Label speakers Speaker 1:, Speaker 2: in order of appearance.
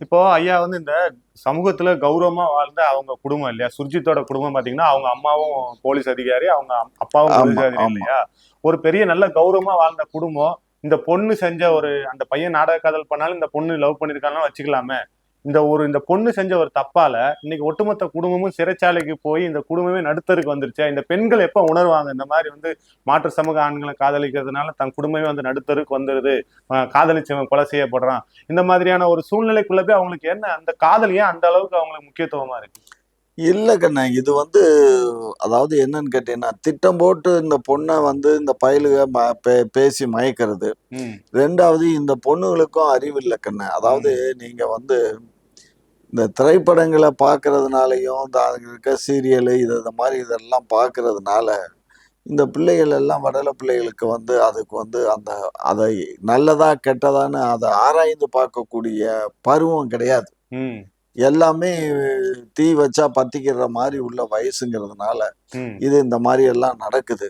Speaker 1: இப்போ ஐயா வந்து இந்த சமூகத்துல கௌரவமா வாழ்ந்த அவங்க குடும்பம் இல்லையா? சுர்ஜித்தோட குடும்பம் பாத்தீங்கன்னா, அவங்க அம்மாவும் போலீஸ் அதிகாரி, அவங்க அப்பாவும் போலீஸ்
Speaker 2: ஆமா,
Speaker 1: அதிகாரி
Speaker 2: ஆமா.
Speaker 1: இல்லையா? ஒரு பெரிய நல்ல கௌரவமா வாழ்ந்த குடும்பம். இந்த பொண்ணு செஞ்ச அந்த பையன் நாடக காதல் பண்ணாலும் இந்த பொண்ணு லவ் பண்ணிருக்காலும் வச்சுக்கலாமே. இந்த பொண்ணு செஞ்ச ஒரு தப்பால இன்னைக்கு ஒட்டுமொத்த குடும்பமும் சிறைச்சாலைக்கு போய் இந்த குடும்பமே நடுத்தருக்கு வந்துருச்சே. இந்த பெண்கள் எப்ப உணர்வாங்க? இந்த மாரி மாற்று சமூக ஆண்கள காதலிக்கிறதுனால தன் குடும்பமே நடுத்தருக்கு வந்துருது. காதலிச்சவன் கொலை செய்யப்படுறான். இந்த மாதிரியான ஒரு சூழ்நிலைக்குள்ள போய் அவங்களுக்கு என்ன அந்த காதல் ஏன் அந்த அளவுக்கு அவங்களுக்கு முக்கியத்துவமா இருக்கு?
Speaker 2: இல்ல கண்ணு. இது அதாவது என்னன்னு கேட்டீங்கன்னா, திட்டம் போட்டு இந்த பொண்ண இந்த பயலுக பேசி மயக்கிறது.
Speaker 1: ம்,
Speaker 2: 2வது இந்த பொண்ணுங்களுக்கும் அறிவு இல்ல கண்ணு. அதாவது
Speaker 1: ம்,
Speaker 2: நீங்க இந்த திரைப்படங்கள பார்க்கறதுனாலயும், அதுல இருக்க சீரியலு இந்த மாரி இதெல்லாம் பார்க்கறதுனால, இந்த பிள்ளைகள் எல்லாம் வடல பிள்ளைகளுக்கு அதுக்கு அந்த அதை நல்லதா, கெட்டதான்னு அத ஆராய்ந்து பார்க்கக்கூடிய பருவம் கிடையாது.
Speaker 1: ம்,
Speaker 2: எல்லாமே தீ வச்சா பத்திக்கிற மாரி உள்ள வயசுங்கிறதுனால,
Speaker 1: ம்,
Speaker 2: இது இந்த மாரி எல்லாம் நடக்குது.